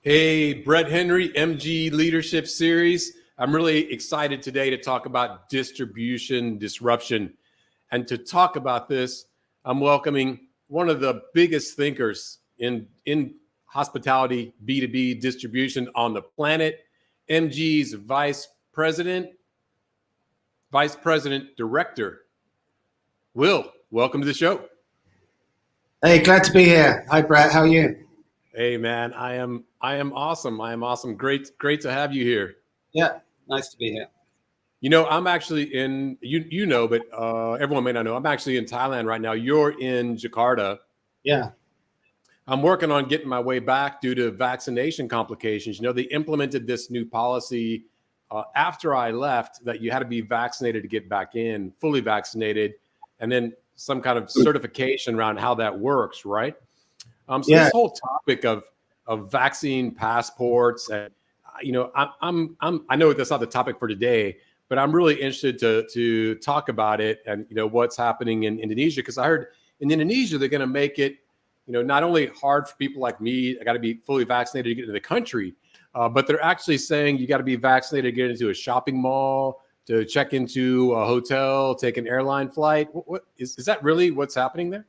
Hey, Brett Henry, MG Leadership Series. I'm really excited today to talk about distribution disruption. And to talk about this, I'm welcoming one of the biggest thinkers in hospitality B2B distribution on the planet, MG's Vice President Director. Will, welcome to the show. Hey, glad to be here. Hi, Brett. How are you? Hey, man, I am awesome. I am awesome. Great to have you here. Yeah, nice to be here. You know, I'm actually in, but everyone may not know, I'm actually in Thailand right now. You're in Jakarta. Yeah. I'm working on getting my way back due to vaccination complications. You know, they implemented this new policy after I left that you had to be vaccinated to get back in, fully vaccinated, and then some kind of certification around how that works, right? This whole topic of vaccine passports, and I know that's not the topic for today, but I'm really interested to talk about it and what's happening in Indonesia, because I heard in Indonesia they're going to make it not only hard for people like me, I got to be fully vaccinated to get into the country, but they're actually saying you got to be vaccinated to get into a shopping mall, to check into a hotel, take an airline flight. What is that really what's happening there?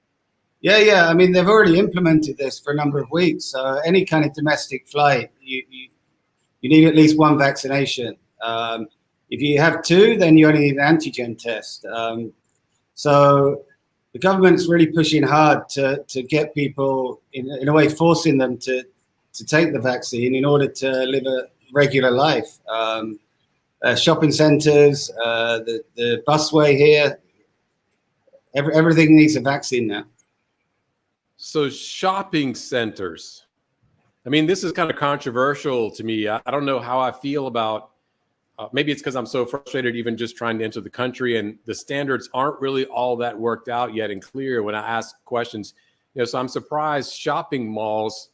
Yeah. I mean, they've already implemented this for a number of weeks. So any kind of domestic flight, you need at least one vaccination. If you have two, then you only need an antigen test. So the government's really pushing hard to get people, in a way, forcing them to take the vaccine in order to live a regular life. Shopping centers, the busway here, everything needs a vaccine now. So shopping centers, I mean, this is kind of controversial to me. I don't know how I feel about, maybe it's because I'm so frustrated even just trying to enter the country, and the standards aren't really all that worked out yet and clear when I ask questions. So I'm surprised shopping malls,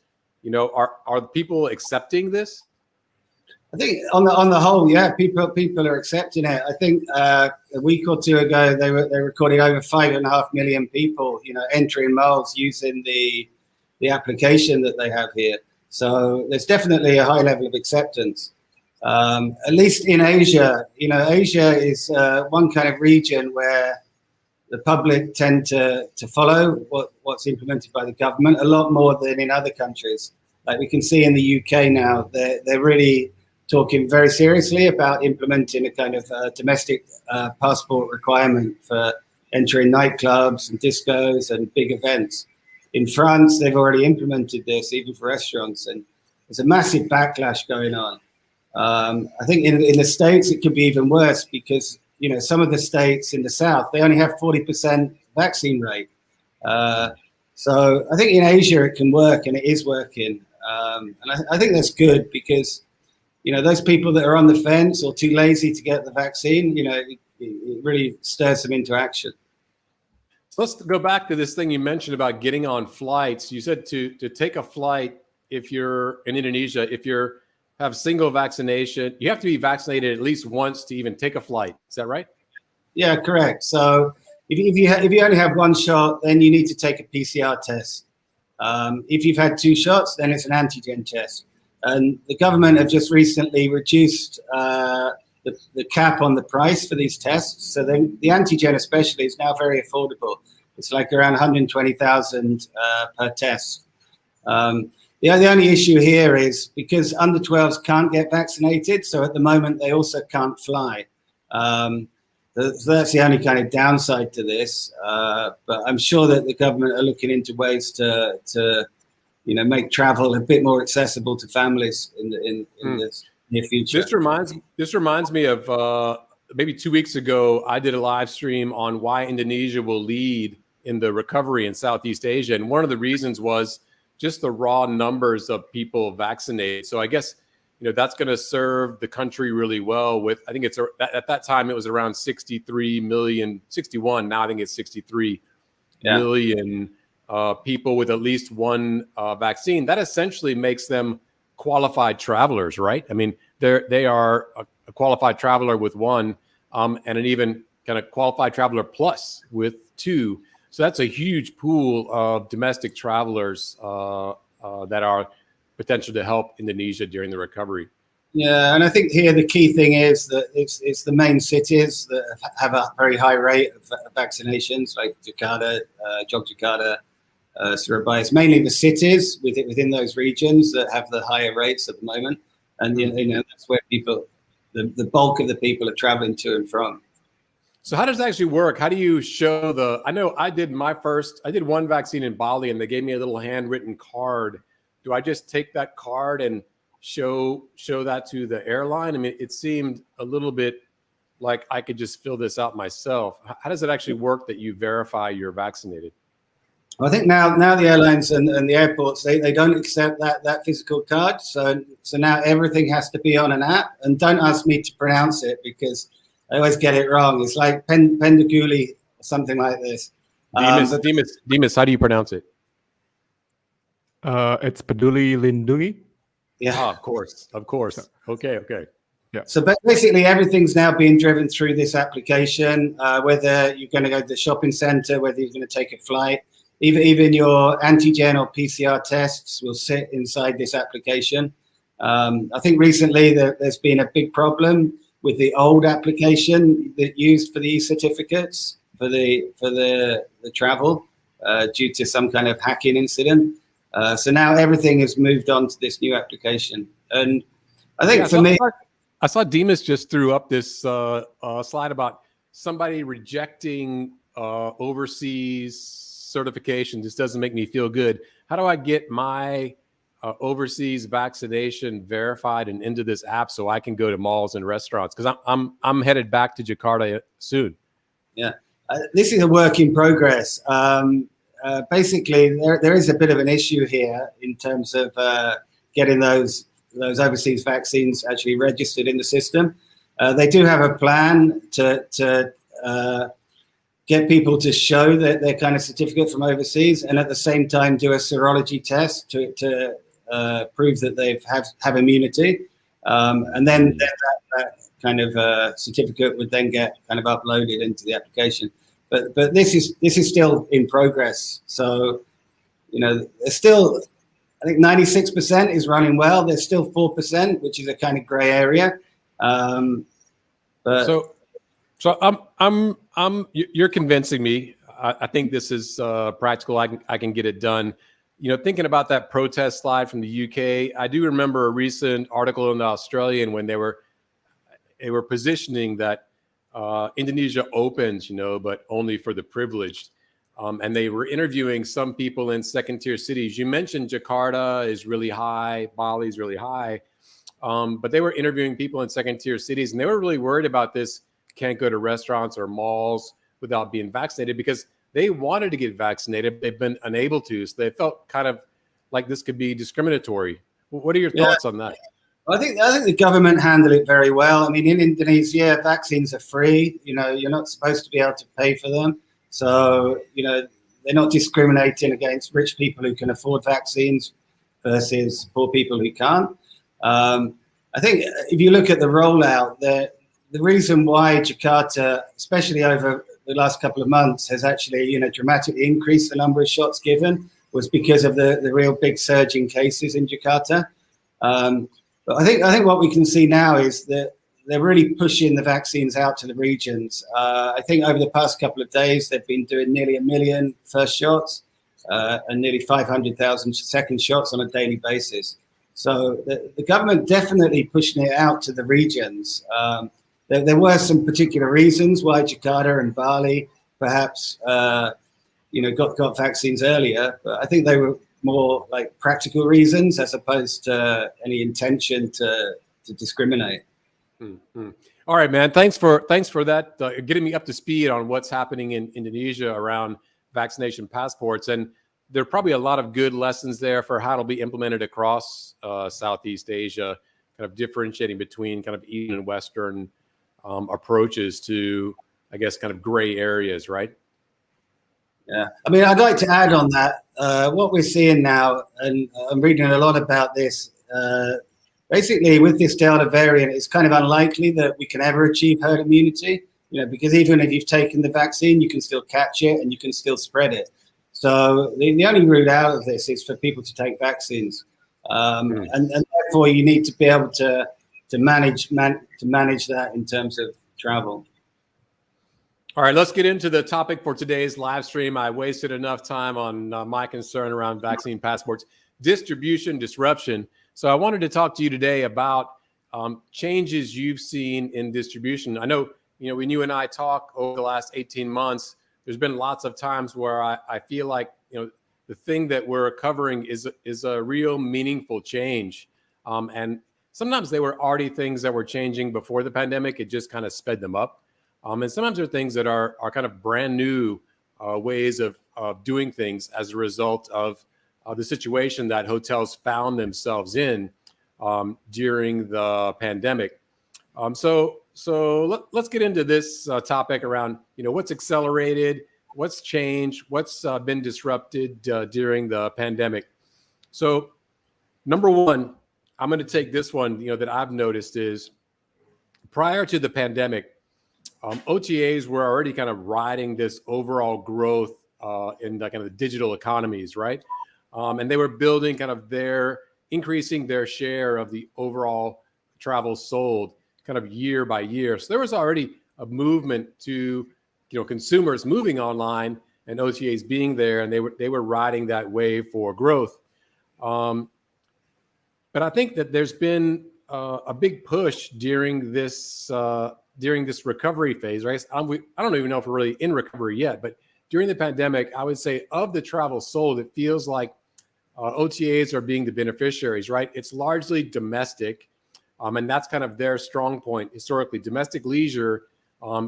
are people accepting this? I think on the whole, yeah, people are accepting it. I think a week or two ago they were recording over 5.5 million people, entering malls using the application that they have here. So there's definitely a high level of acceptance. At least in Asia, Asia is one kind of region where the public tend to follow what's implemented by the government a lot more than in other countries. Like we can see in the UK now, they're really talking very seriously about implementing a kind of domestic passport requirement for entering nightclubs and discos and big events. In France, they've already implemented this, even for restaurants, and there's a massive backlash going on. I think in the States, it could be even worse because, some of the states in the South, they only have 40% vaccine rate. So I think in Asia, it can work, and it is working. And I think that's good because those people that are on the fence or too lazy to get the vaccine, it really stirs them into action. So let's go back to this thing you mentioned about getting on flights. You said to take a flight, if you're in Indonesia, if you have single vaccination, you have to be vaccinated at least once to even take a flight. Is that right? Yeah, correct. So if you only have one shot, then you need to take a PCR test. If you've had two shots, then it's an antigen test. And the government have just recently reduced the cap on the price for these tests. So the antigen especially is now very affordable. It's like around 120,000 per test. The only issue here is because under 12s can't get vaccinated. So at the moment, they also can't fly. So that's the only kind of downside to this. But I'm sure that the government are looking into ways to make travel a bit more accessible to families in the near future. This reminds me of maybe 2 weeks ago, I did a live stream on why Indonesia will lead in the recovery in Southeast Asia. And one of the reasons was just the raw numbers of people vaccinated. So I guess, that's going to serve the country really well with, I think it's at that time, it was around 63 million, 61. Now I think it's 63 million people with at least one vaccine. That essentially makes them qualified travelers, right? I mean, they are a qualified traveler with one, and an even kind of qualified traveler plus with two. So that's a huge pool of domestic travelers that are potential to help Indonesia during the recovery. Yeah, and I think here the key thing is that it's the main cities that have a very high rate of vaccinations, like Jakarta, Yogyakarta, Surabaya. It's mainly the cities within those regions that have the higher rates at the moment, and that's where the bulk of the people are traveling to and from. So how does it actually work? How do you show I know I did one vaccine in Bali, and they gave me a little handwritten card. Do I just take that card and show that to the airline? I mean, it seemed a little bit like I could just fill this out myself. How does it actually work that you verify you're vaccinated? I think now the airlines and the airports, they don't accept that physical card. So now everything has to be on an app. And don't ask me to pronounce it because I always get it wrong. It's like Pendaguli or something like this. Demas, how do you pronounce it? It's Peduli Lindungi. Yeah, of course. Okay. Yeah. So basically, everything's now being driven through this application. Whether you're going to go to the shopping center, whether you're going to take a flight, even your antigen or PCR tests will sit inside this application. I think recently there's been a big problem with the old application that used for the e-certificates for the travel due to some kind of hacking incident. So now everything has moved on to this new application. And I think I saw Demas just threw up this slide about somebody rejecting overseas certification. This doesn't make me feel good. How do I get my overseas vaccination verified and into this app so I can go to malls and restaurants? Because I'm headed back to Jakarta soon. Yeah, this is a work in progress. Basically, there is a bit of an issue here in terms of getting those overseas vaccines actually registered in the system. They do have a plan to get people to show their kind of certificate from overseas, and at the same time do a serology test to prove that they have immunity, and then that kind of certificate would then get kind of uploaded into the application. But this is still in progress. So there's still, I think 96% is running well. There's still 4%, which is a kind of gray area. But you're convincing me. I think this is practical. I can get it done. Thinking about that protest slide from the UK, I do remember a recent article in the Australian when they were positioning that Indonesia opens, but only for the privileged. And they were interviewing some people in second-tier cities. You mentioned Jakarta is really high, Bali is really high, but they were interviewing people in second-tier cities, and they were really worried about this. Can't go to restaurants or malls without being vaccinated because they wanted to get vaccinated. They've been unable to, so they felt kind of like this could be discriminatory. What are your thoughts on that? I think the government handled it very well. I mean, in Indonesia, vaccines are free. You're not supposed to be able to pay for them. So, they're not discriminating against rich people who can afford vaccines versus poor people who can't. I think if you look at the rollout, the reason why Jakarta, especially over the last couple of months, has actually, dramatically increased the number of shots given was because of the real big surge in cases in Jakarta. But I think what we can see now is that they're really pushing the vaccines out to the regions. I think over the past couple of days, they've been doing nearly 1 million first shots and nearly 500,000 second shots on a daily basis. So the government definitely pushing it out to the regions. There were some particular reasons why Jakarta and Bali perhaps got vaccines earlier, but I think they were more like practical reasons as opposed to any intention to discriminate. Mm-hmm. All right, man. Thanks for that, getting me up to speed on what's happening in Indonesia around vaccination passports. And there are probably a lot of good lessons there for how it'll be implemented across Southeast Asia, kind of differentiating between kind of Eastern and Western approaches to, I guess, kind of gray areas, right? Yeah. I mean, I'd like to add on that. What we're seeing now, and I'm reading a lot about this, basically with this Delta variant, it's kind of unlikely that we can ever achieve herd immunity, because even if you've taken the vaccine, you can still catch it and you can still spread it. So the only route out of this is for people to take vaccines. And therefore you need to be able to manage that in terms of travel. All right, let's get into the topic for today's live stream. I wasted enough time on my concern around vaccine passports, distribution, disruption. So I wanted to talk to you today about changes you've seen in distribution. I know, when you and I talk over the last 18 months, there's been lots of times where I feel like, the thing that we're covering is a real meaningful change. And sometimes they were already things that were changing before the pandemic. It just kind of sped them up. And sometimes there are things that are kind of brand new ways of doing things as a result of the situation that hotels found themselves in during the pandemic. So let's get into this topic around, what's accelerated, what's changed, what's been disrupted during the pandemic. So number one, I'm going to take this one, that I've noticed is prior to the pandemic, OTAs were already kind of riding this overall growth in the kind of digital economies, right? And they were building kind of increasing their share of the overall travel sold kind of year by year. So there was already a movement to, consumers moving online and OTAs being there, and they were riding that wave for growth. But I think that there's been a big push during this recovery phase, right? I don't even know if we're really in recovery yet, but during the pandemic, I would say of the travel sold, it feels like OTAs are being the beneficiaries, right? It's largely domestic, and that's kind of their strong point historically. Domestic leisure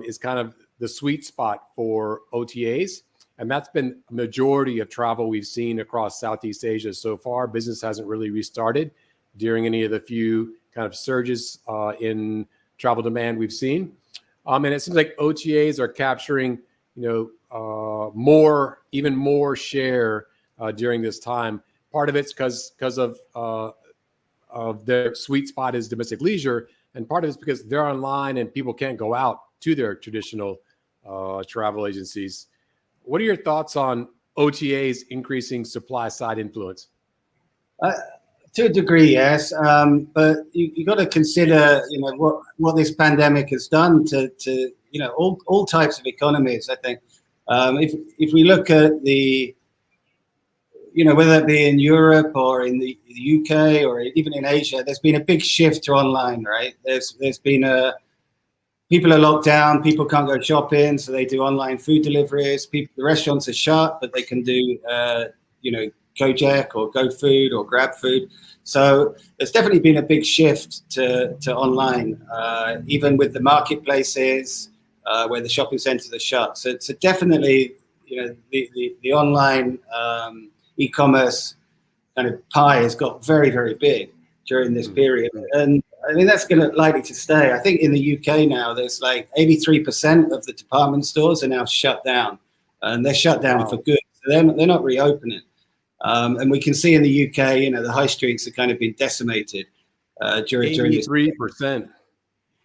is kind of the sweet spot for OTAs, and that's been a majority of travel we've seen across Southeast Asia so far. Business hasn't really restarted during any of the few kind of surges in travel demand we've seen. And it seems like OTAs are capturing, even more share during this time. Part of it's because of their sweet spot is domestic leisure, and part of it's because they're online and people can't go out to their traditional travel agencies. What are your thoughts on OTAs increasing supply side influence? To a degree, yes, but you got to consider, what this pandemic has done to all types of economies. I think if we look at the, whether it be in Europe or in the UK or even in Asia, there's been a big shift to online, right? There's been people are locked down, people can't go shopping, so they do online food deliveries. The restaurants are shut, but they can do, Gojek or GoFood or GrabFood. So there's definitely been a big shift to online, even with the marketplaces where the shopping centers are shut. So definitely, the online e-commerce kind of pie has got very, very big during this period. And I mean, that's likely to stay. I think in the UK now, there's like 83% of the department stores are now shut down, and they're shut down for good. So they're not reopening. And we can see in the UK, the high streets have kind of been decimated during this. 83%.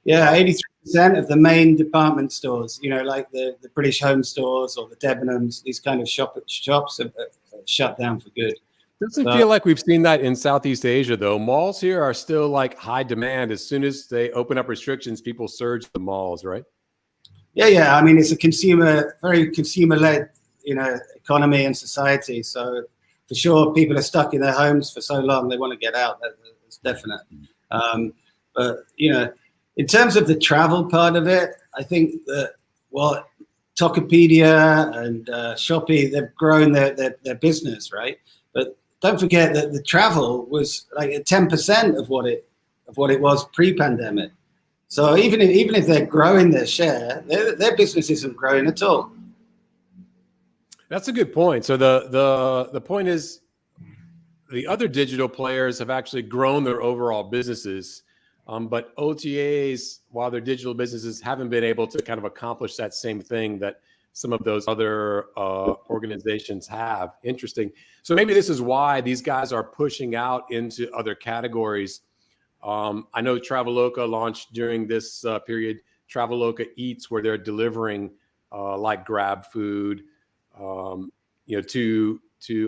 Yeah, 83% of the main department stores, like the British Home Stores or the Debenhams, these kind of shops are shut down for good. Doesn't feel like we've seen that in Southeast Asia, though. Malls here are still like high demand. As soon as they open up restrictions, people surge to the malls, right? Yeah. I mean, it's a very consumer-led, economy and society. So for sure, people are stuck in their homes for so long, they want to get out. That's definite. But, in terms of the travel part of it, I think that, Tokopedia and Shopee, they've grown their business, right? But don't forget that the travel was like 10% of what it was pre-pandemic. So even if they're growing their share, their business isn't growing at all. That's a good point. So the point is, the other digital players have actually grown their overall businesses, but OTAs, while their digital businesses haven't been able to kind of accomplish that same thing that some of those other organizations have. Interesting. So maybe this is why these guys are pushing out into other categories. I know Traveloka launched during this period, Traveloka Eats, where they're delivering like Grab food, to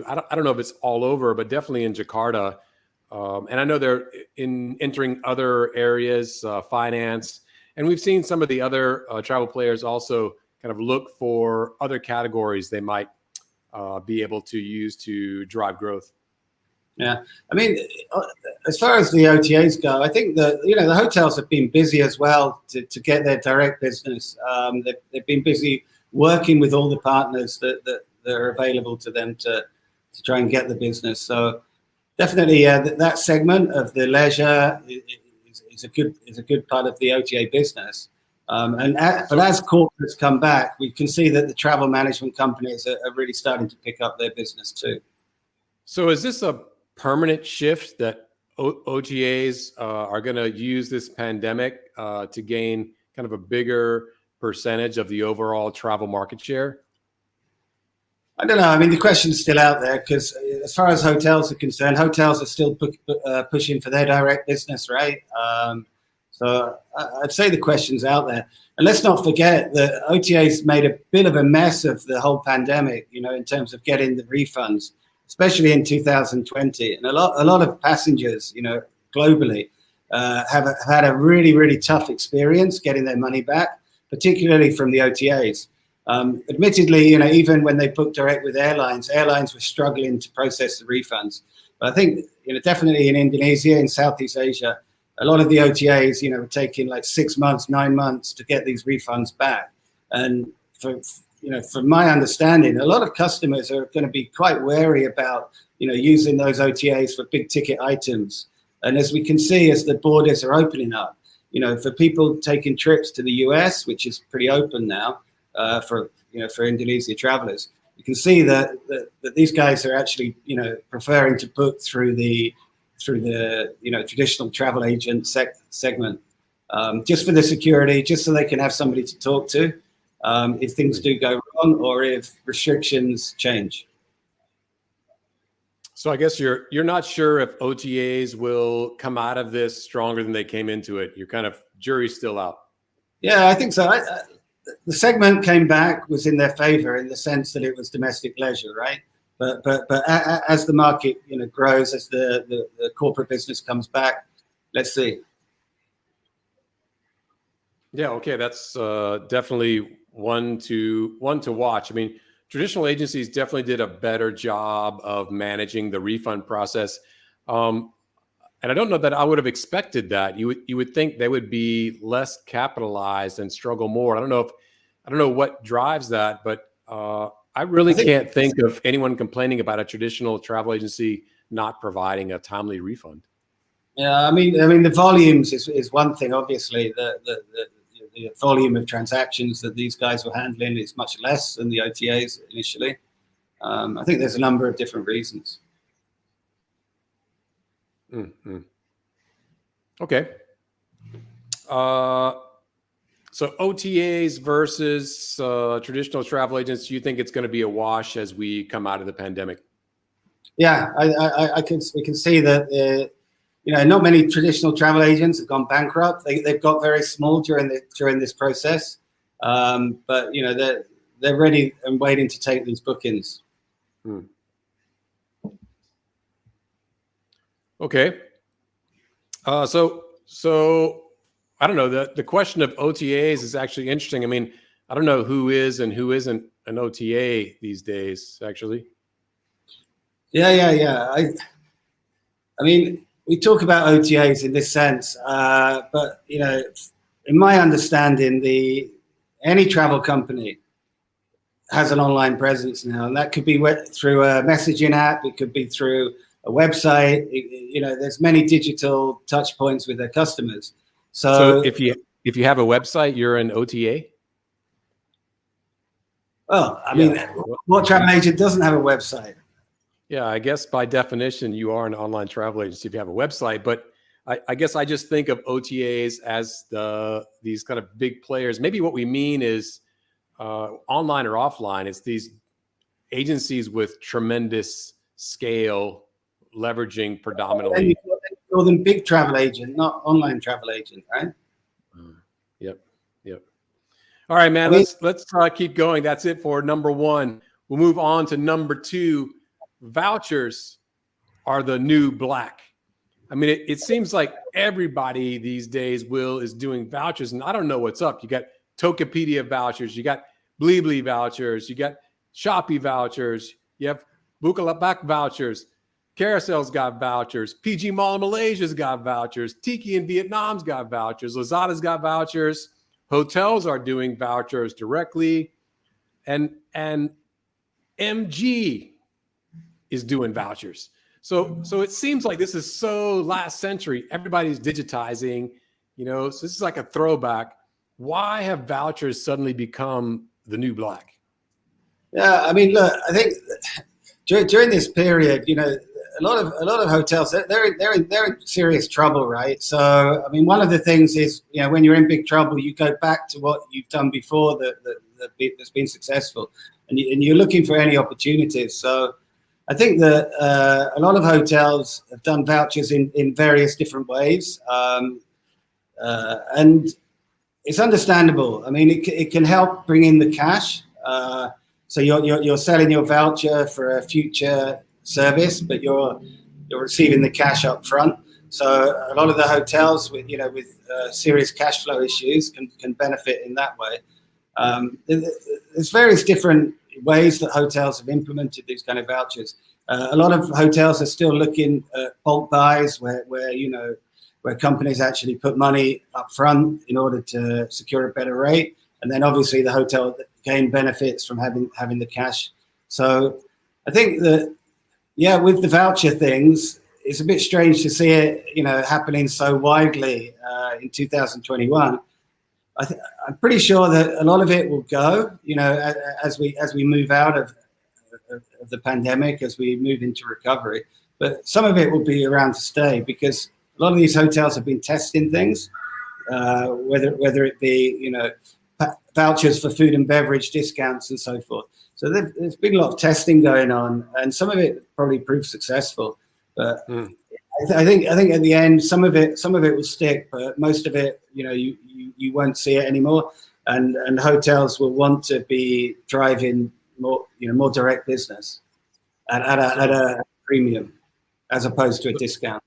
I don't know if it's all over, but definitely in Jakarta. And I know they're entering other areas, finance, and we've seen some of the other travel players also kind of look for other categories they might be able to use to drive growth. Yeah, I mean, as far as the OTAs go, I think that the hotels have been busy as well to get their direct business. They've been busy working with all the partners that are available to them to try and get the business. So definitely, that segment of the leisure is a good part of the OTA business. But as corporates come back, we can see that the travel management companies are really starting to pick up their business too. So is this a permanent shift that OTAs are going to use this pandemic to gain kind of a bigger percentage of the overall travel market share? I don't know. I mean, the question's still out there because as far as hotels are concerned, hotels are still pushing for their direct business, right? So I'd say the question's out there. And let's not forget that OTAs made a bit of a mess of the whole pandemic, in terms of getting the refunds, especially in 2020. And a lot of passengers, globally, have had a really, really tough experience getting their money back, particularly from the OTAs. Admittedly, even when they booked direct with airlines were struggling to process the refunds. But I think, definitely in Indonesia, in Southeast Asia, a lot of the OTAs, were taking like 6 months, 9 months to get these refunds back. And from my understanding, a lot of customers are going to be quite wary about, using those OTAs for big ticket items. And as we can see, as the borders are opening up, for people taking trips to the US, which is pretty open now, for Indonesia travelers, you can see that these guys are actually preferring to book through the traditional travel agent segment, just for the security, just so they can have somebody to talk to if things do go wrong or if restrictions change. So I guess you're not sure if OTAs will come out of this stronger than they came into it. You're kind of jury's still out. Yeah, I think so. The segment came back was in their favor in the sense that it was domestic leisure, right? But as the market grows, as the corporate business comes back, let's see. Yeah, okay, that's definitely one to watch. I mean, traditional agencies definitely did a better job of managing the refund process, and I don't know that I would have expected that. You would think they would be less capitalized and struggle more. I don't know what drives that, but I really can't think of anyone complaining about a traditional travel agency not providing a timely refund. Yeah, I mean the volumes is one thing. Obviously, the volume of transactions that these guys were handling is much less than the OTAs initially. I think there's a number of different reasons. Mm-hmm. Okay. So OTAs versus traditional travel agents, you think it's going to be a wash as we come out of the pandemic? Yeah, we can see that not many traditional travel agents have gone bankrupt. They've got very small during this process, but they're ready and waiting to take these bookings. Okay. So I don't know. The question of OTAs is actually interesting. I mean, I don't know who is and who isn't an OTA these days, actually. Yeah. I mean, we talk about OTAs in this sense, but in my understanding, any travel company has an online presence now, and that could be through a messaging app. It could be through a website. There's many digital touch points with their customers. So if you have a website, you're an OTA? Well, I mean, what travel agent doesn't have a website? Yeah, I guess by definition, you are an online travel agency if you have a website. But I guess I just think of OTAs as these kind of big players. Maybe what we mean is online or offline. It's these agencies with tremendous scale, leveraging predominantly. You call them big travel agent, not online travel agent, right? Yep. All right, man. Let's keep going. That's it for number one. We'll move on to number two. Vouchers are the new black. I mean, it seems like everybody these days, Will, is doing vouchers, and I don't know what's up. You got Tokopedia vouchers, you got Blibli vouchers, you got Shopee vouchers, you have Bukalapak vouchers, Carousel's got vouchers, PG Mall in Malaysia's got vouchers, Tiki in Vietnam's got vouchers, Lazada's got vouchers, hotels are doing vouchers directly, and MG is doing vouchers. So it seems like this is so last century. Everybody's digitizing, so this is like a throwback. Why have vouchers suddenly become the new black? Yeah, I mean, look, I think during this period, a lot of hotels they're in serious trouble, right? So, I mean, one of the things is, when you're in big trouble, you go back to what you've done before that's been successful, and you're looking for any opportunities. So, I think that a lot of hotels have done vouchers in various different ways, and it's understandable. I mean, it can help bring in the cash. So you're selling your voucher for a future service, but you're receiving the cash up front. So a lot of the hotels with serious cash flow issues can benefit in that way. There's various different ways that hotels have implemented these kind of vouchers. A lot of hotels are still looking at bulk buys where companies actually put money up front in order to secure a better rate, and then obviously the hotel gain benefits from having the cash. So I think that, with the voucher things, it's a bit strange to see it happening so widely in 2021. I'm pretty sure that a lot of it will go, as we move out of the pandemic, as we move into recovery. But some of it will be around to stay, because a lot of these hotels have been testing things, whether it be vouchers for food and beverage discounts and so forth. So there's been a lot of testing going on, and some of it probably proved successful. But I think at the end, some of it will stick, but most of it, you won't see it anymore, and hotels will want to be driving more direct business at a premium as opposed to a discount.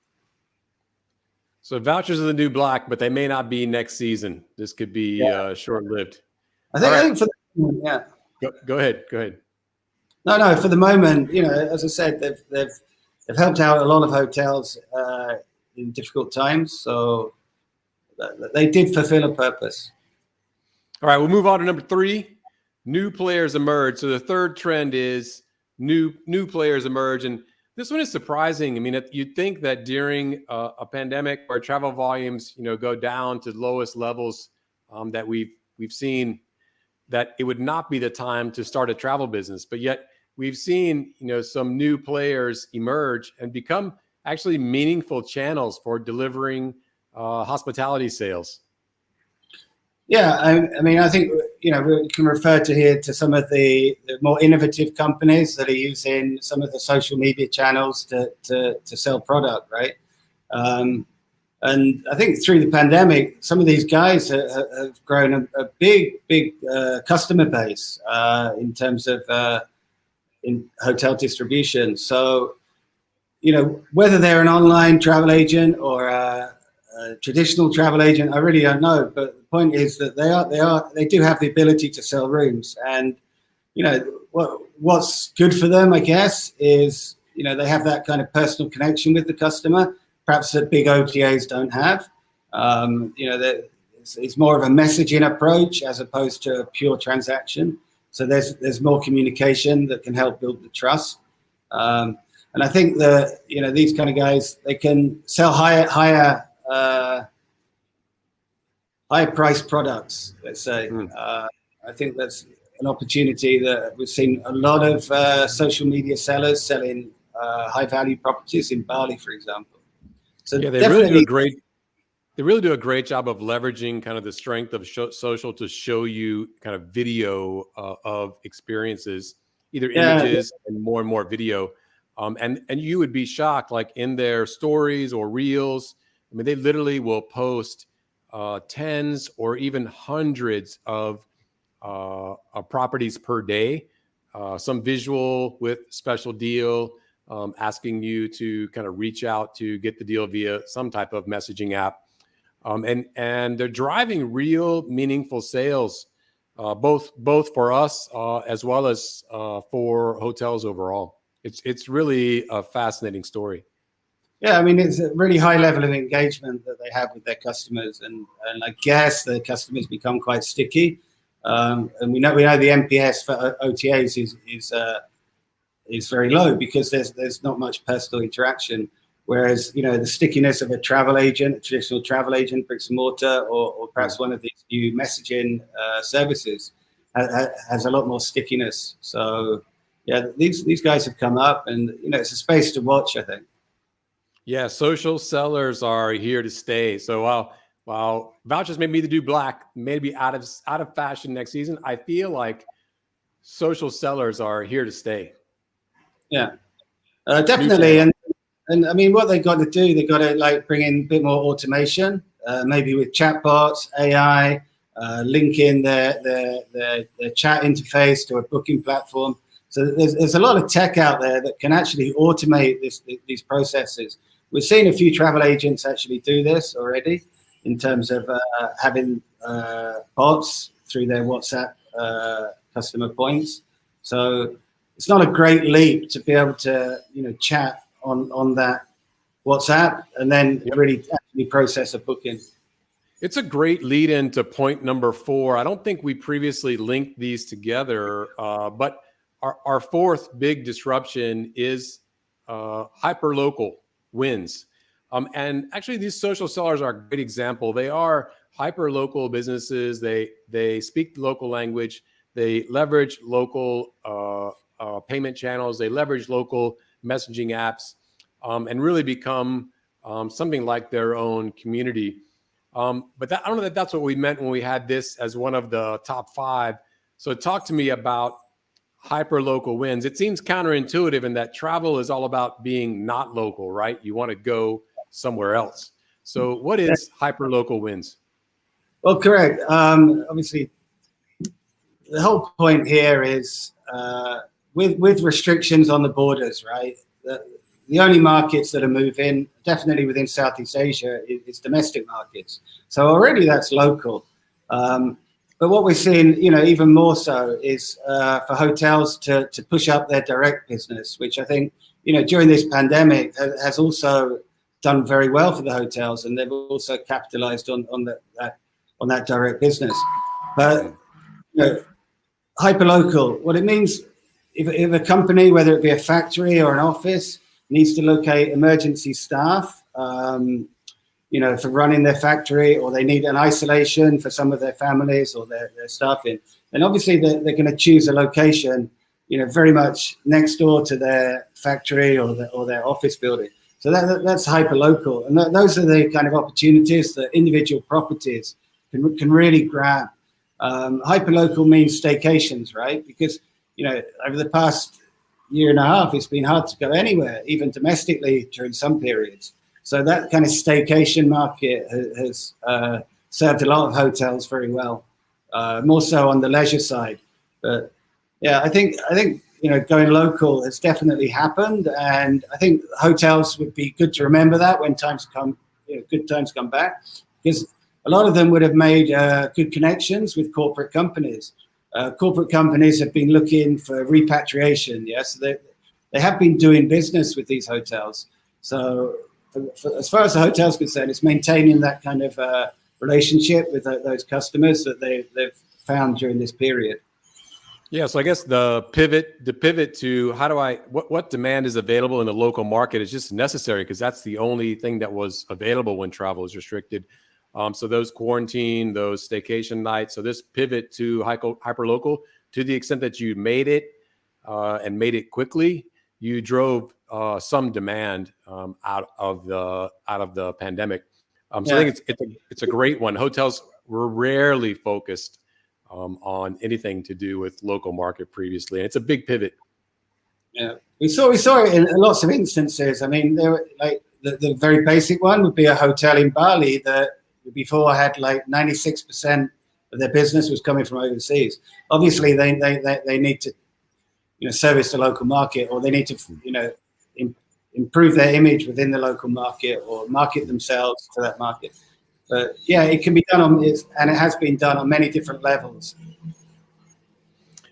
So vouchers are the new black, but they may not be next season. This could be short-lived. I think for the Go ahead. No, for the moment, as I said, they've helped out a lot of hotels in difficult times, so they did fulfill a purpose. All right, we'll move on to number 3. New players emerge. So the third trend is new players emerge, and this one is surprising. I mean, you'd think that during a pandemic where travel volumes, go down to the lowest levels that we've seen, that it would not be the time to start a travel business. But yet we've seen, some new players emerge and become actually meaningful channels for delivering hospitality sales. Yeah, I mean, I think, we can refer to some of the more innovative companies that are using some of the social media channels to sell product, right? And I think through the pandemic, some of these guys have grown a big customer base in terms of in hotel distribution. So, whether they're an online travel agent or a traditional travel agent, I really don't know. But the point is that they do have the ability to sell rooms, and what's good for them, I guess, is they have that kind of personal connection with the customer, perhaps that big OTAs don't have. It's more of a messaging approach as opposed to a pure transaction. So there's more communication that can help build the trust. And I think that these kind of guys, they can sell higher priced products, let's say. I think that's an opportunity that we've seen a lot of social media sellers selling high value properties in Bali, for example. So yeah, they really do a great job of leveraging kind of the strength of social to show you kind of video of experiences, either images and more video. And you would be shocked, like in their stories or reels. I mean, they literally will post tens or even hundreds of properties per day, some visual with special deal, asking you to kind of reach out to get the deal via some type of messaging app. And they're driving real meaningful sales, both for us as well as for hotels overall. It's really a fascinating story. Yeah, I mean, it's a really high level of engagement that they have with their customers, and I guess the customers become quite sticky. And we know the NPS for OTAs is very low because there's not much personal interaction. Whereas, the stickiness of a travel agent, a traditional travel agent, bricks and mortar, or perhaps one of these new messaging services has a lot more stickiness. So, yeah, these guys have come up, and it's a space to watch, I think. Yeah, social sellers are here to stay. So while vouchers may be the new black, maybe out of fashion next season, I feel like social sellers are here to stay. Yeah, definitely. And I mean, what they've got to do, they've got to bring in a bit more automation, maybe with chatbots, AI, link in their chat interface to a booking platform. So there's a lot of tech out there that can actually automate these processes. We've seen a few travel agents actually do this already in terms of having bots through their WhatsApp customer points. So it's not a great leap to be able to chat on that WhatsApp and then really actually process a booking. It's a great lead into point number 4. I don't think we previously linked these together, but our fourth big disruption is hyperlocal wins. And actually, these social sellers are a great example. They are hyperlocal businesses. They speak the local language. They leverage local payment channels. They leverage local messaging apps, and really become something like their own community. But I don't know that that's what we meant when we had this as one of the top 5. So talk to me about hyperlocal wins. It seems counterintuitive in that travel is all about being not local, right? You want to go somewhere else. So what is hyperlocal wins? Well, correct. Obviously, the whole point here is with restrictions on the borders, right? The only markets that are moving, definitely within Southeast Asia, is domestic markets. So already that's local. But what we're seeing, even more so is for hotels to push up their direct business, which I think, during this pandemic has also done very well for the hotels, and they've also capitalized on that direct business. But hyperlocal, what it means, if a company, whether it be a factory or an office, needs to locate emergency staff, for running their factory, or they need an isolation for some of their families or their staffing, then obviously they're going to choose a location, very much next door to their factory or their office building. So that's hyperlocal, and those are the kind of opportunities that individual properties can really grab. Hyperlocal means staycations, right? Because over the past year and a half, it's been hard to go anywhere, even domestically during some periods. So that kind of staycation market has served a lot of hotels very well, more so on the leisure side. But yeah, I think going local has definitely happened, and I think hotels would be good to remember that when times come, good times come back, because a lot of them would have made good connections with corporate companies. Corporate companies have been looking for repatriation, yes, so they have been doing business with these hotels. So as far as the hotel's concerned, it's maintaining that kind of relationship with those customers that they've found during this period. Yeah, so I guess the pivot to what demand is available in the local market is just necessary, because that's the only thing that was available when travel is restricted. So those quarantine, those staycation nights. So this pivot to hyperlocal, to the extent that you made it and made it quickly, you drove some demand out of the pandemic. So I think it's a great one. Hotels were rarely focused on anything to do with local market previously, and it's a big pivot. Yeah, we saw it in lots of instances. I mean, there were, the very basic one would be a hotel in Bali that before had 96% of their business was coming from overseas. Obviously, they need to service the local market, or they need to improve their image within the local market or market themselves to that market. But yeah, it can be done and it has been done on many different levels.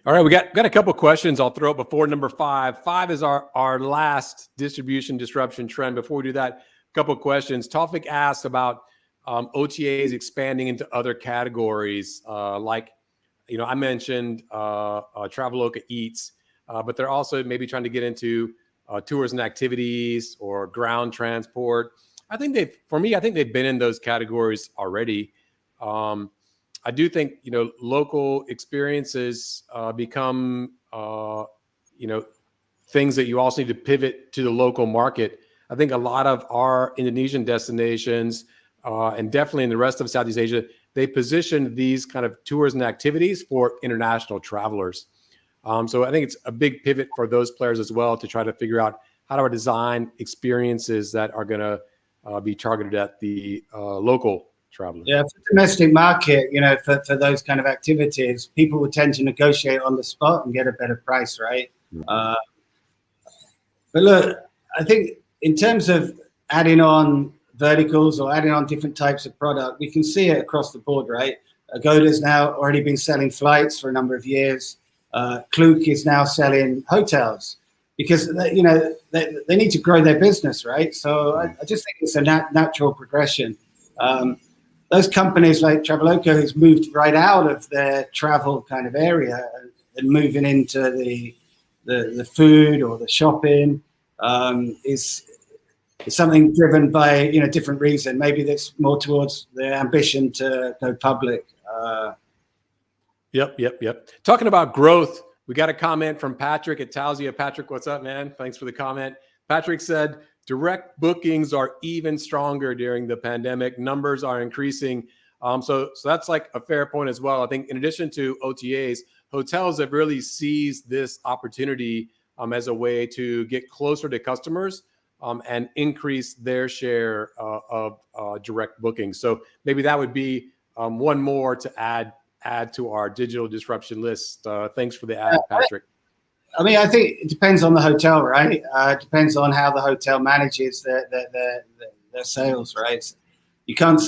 All right, we got a couple questions I'll throw up before number 5. 5 is our last distribution disruption trend. Before we do that, a couple of questions. Tawfik asked about OTAs expanding into other categories, like, I mentioned Traveloka Eats, but they're also maybe trying to get into tours and activities or ground transport. I think they've been in those categories already. I do think, local experiences become, things that you also need to pivot to the local market. I think a lot of our Indonesian destinations, and definitely in the rest of Southeast Asia, they position these kind of tours and activities for international travelers. So I think it's a big pivot for those players as well to try to figure out how do I design experiences that are going to be targeted at the local traveler. Yeah, for the domestic market, for those kind of activities, people would tend to negotiate on the spot and get a better price, right? Mm-hmm. But look, I think in terms of adding on verticals or adding on different types of product, we can see it across the board, right? Agoda's now already been selling flights for a number of years. Klook is now selling hotels because they need to grow their business, right? So I just think it's a natural progression. Those companies like Traveloka, who's moved right out of their travel kind of area and moving into the food or the shopping, is something driven by different reason. Maybe that's more towards their ambition to go public. Yep. Talking about growth, we got a comment from Patrick at Tausia. Patrick, what's up, man? Thanks for the comment. Patrick said, direct bookings are even stronger during the pandemic. Numbers are increasing. So that's like a fair point as well. I think in addition to OTAs, hotels have really seized this opportunity as a way to get closer to customers and increase their share of direct bookings. So maybe that would be one more to add to our digital disruption list. Thanks for the ad, Patrick. I mean, I think it depends on the hotel, right? It depends on how the hotel manages their sales, right? You can't,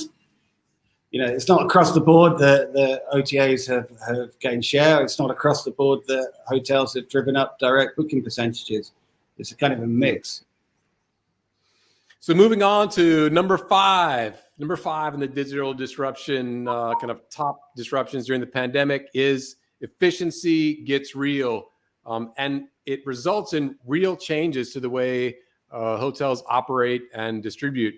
it's not across the board that the OTAs have gained share. It's not across the board that hotels have driven up direct booking percentages. It's a kind of a mix. So moving on to number 5 in the digital disruption, kind of top disruptions during the pandemic is efficiency gets real. And it results in real changes to the way hotels operate and distribute.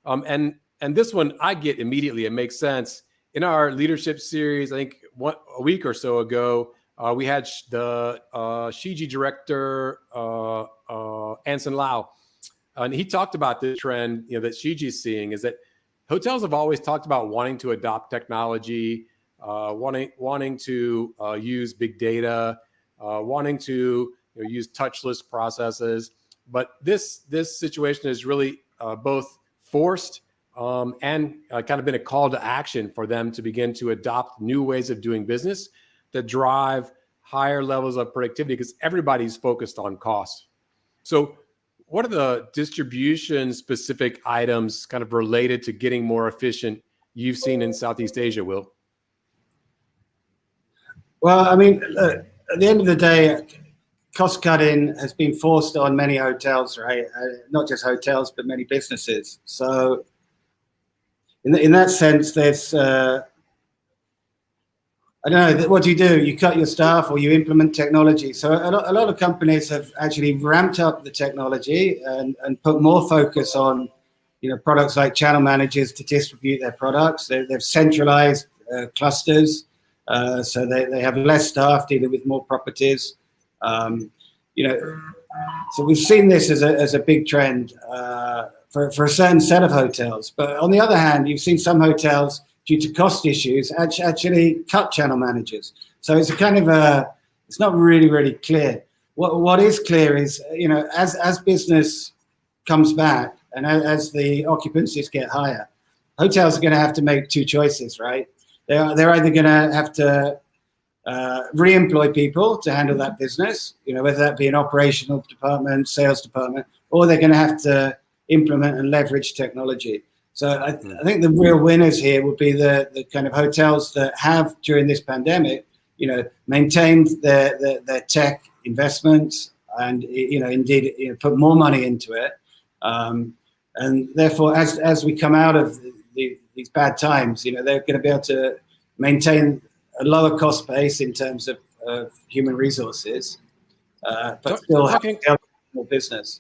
And this one I get immediately. It makes sense. In our leadership series, I think a week or so ago, we had the Shiji director, Anson Lau. And he talked about this trend that Shiji is seeing, is that hotels have always talked about wanting to adopt technology, wanting to use big data, wanting to use touchless processes, but this situation is really both forced and kind of been a call to action for them to begin to adopt new ways of doing business that drive higher levels of productivity because everybody's focused on cost. So what are the distribution specific items kind of related to getting more efficient you've seen in Southeast Asia, Will? Well, I mean, at the end of the day, cost cutting has been forced on many hotels, right? Not just hotels, but many businesses. So in that sense, there's, I don't know, what do? You cut your staff or you implement technology. So a lot of companies have actually ramped up the technology and put more focus on, products like channel managers to distribute their products. They've centralized clusters. So they have less staff dealing with more properties. So we've seen this as a big trend for a certain set of hotels. But on the other hand, you've seen some hotels, due to cost issues, actually cut channel managers. So it's a kind of it's not really clear. What is clear is, as business comes back and as the occupancies get higher, hotels are going to have to make two choices, right? They're either going to have to re-employ people to handle that business, whether that be an operational department, sales department, or they're going to have to implement and leverage technology. So I think the real winners here would be the kind of hotels that have, during this pandemic, maintained their tech investments and, indeed, put more money into it. And therefore, as we come out of these bad times, they're going to be able to maintain a lower cost base in terms of human resources, but still have more business.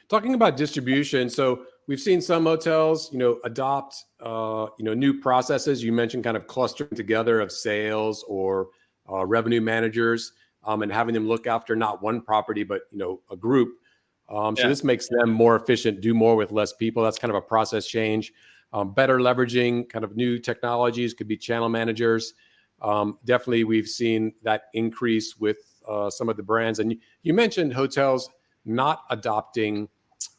Talking about distribution, so we've seen some hotels, adopt, new processes. You mentioned kind of clustering together of sales or revenue managers, and having them look after not one property, but, a group. So this makes them more efficient, do more with less people. That's kind of a process change. Better leveraging kind of new technologies, could be channel managers. Definitely, we've seen that increase with some of the brands. And you mentioned hotels not adopting,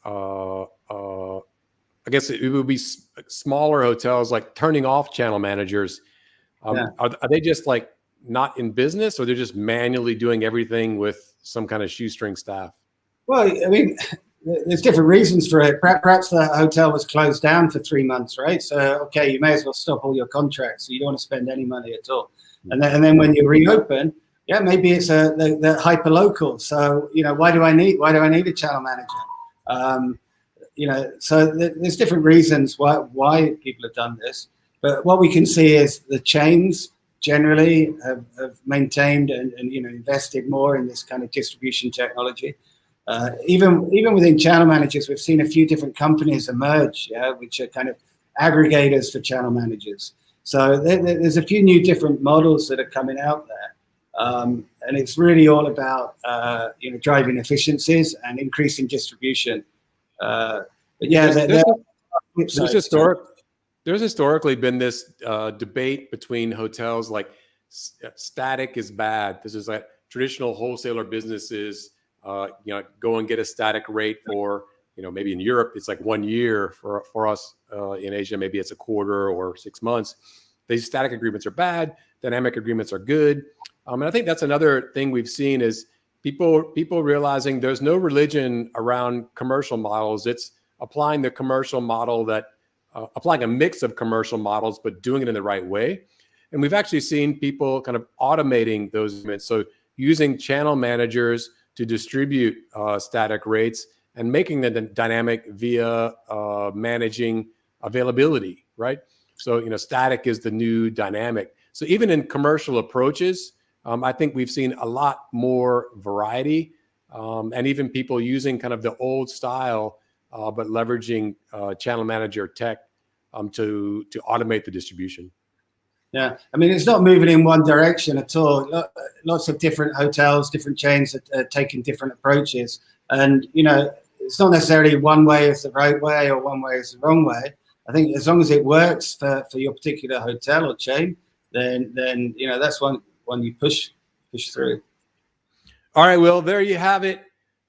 I guess it would be smaller hotels, like turning off channel managers. Are they just like not in business, or they're just manually doing everything with some kind of shoestring staff? Well, I mean, there's different reasons for it. Perhaps the hotel was closed down for 3 months, right? So, okay, you may as well stop all your contracts. So you don't want to spend any money at all. And then when you reopen, maybe it's the hyper local. So, why do I need a channel manager? So there's different reasons why people have done this. But what we can see is the chains generally have maintained and invested more in this kind of distribution technology. Even within channel managers, we've seen a few different companies emerge, which are kind of aggregators for channel managers. So there's a few new different models that are coming out there, and it's really all about driving efficiencies and increasing distribution. But there's historically been this debate between hotels, like static is bad. This is like traditional wholesaler businesses. Go and get a static rate for, maybe in Europe, it's like 1 year. For us in Asia, maybe it's a quarter or 6 months. These static agreements are bad. Dynamic agreements are good. And I think that's another thing we've seen is people realizing there's no religion around commercial models. It's applying the commercial model applying a mix of commercial models, but doing it in the right way. And we've actually seen people kind of automating those agreements. So using channel managers to distribute static rates and making them dynamic via managing availability, right? So, static is the new dynamic. So even in commercial approaches, I think we've seen a lot more variety, and even people using kind of the old style, but leveraging channel manager tech to automate the distribution. Yeah, I mean, it's not moving in one direction at all. Lots of different hotels, different chains are taking different approaches. And, it's not necessarily one way is the right way or one way is the wrong way. I think as long as it works for your particular hotel or chain, then that's one you push through. All right, Will, there you have it.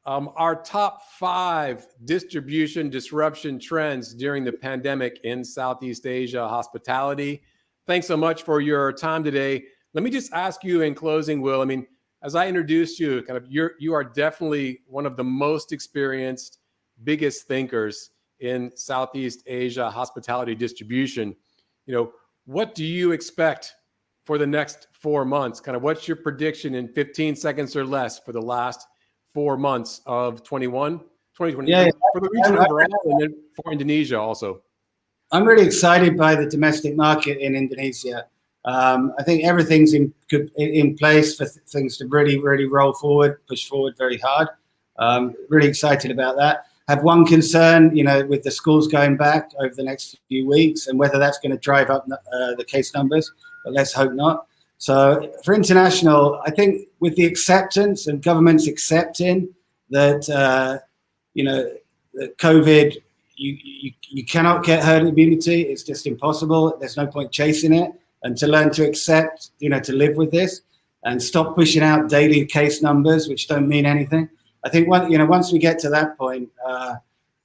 Our top 5 distribution disruption trends during the pandemic in Southeast Asia hospitality. Thanks so much for your time today. Let me just ask you in closing, Will, I mean, as I introduced you, kind of you are definitely one of the most experienced, biggest thinkers in Southeast Asia hospitality distribution. What do you expect for the next 4 months? Kind of what's your prediction in 15 seconds or less for the last 4 months of 2020 Yeah, for the region overall, and then for Indonesia also? I'm really excited by the domestic market in Indonesia. I think everything's in place for things to really, really roll forward, push forward very hard. Really excited about that. Have one concern, with the schools going back over the next few weeks and whether that's going to drive up the case numbers, but let's hope not. So for international, I think with the acceptance and governments accepting that, that COVID, you cannot get herd immunity. It's just impossible. There's no point chasing it. And to learn to accept, to live with this and stop pushing out daily case numbers, which don't mean anything. I think once we get to that point,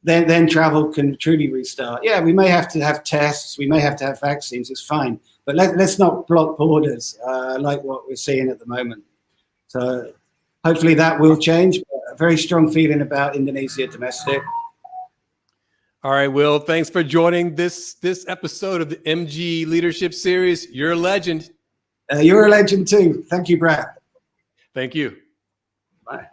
then travel can truly restart. Yeah, we may have to have tests. We may have to have vaccines. It's fine. but let's not block borders like what we're seeing at the moment. So hopefully that will change. But a very strong feeling about Indonesia domestic. All right, Will, thanks for joining this episode of the MG Leadership Series. You're a legend. You're a legend too. Thank you, Brad. Thank you. Bye.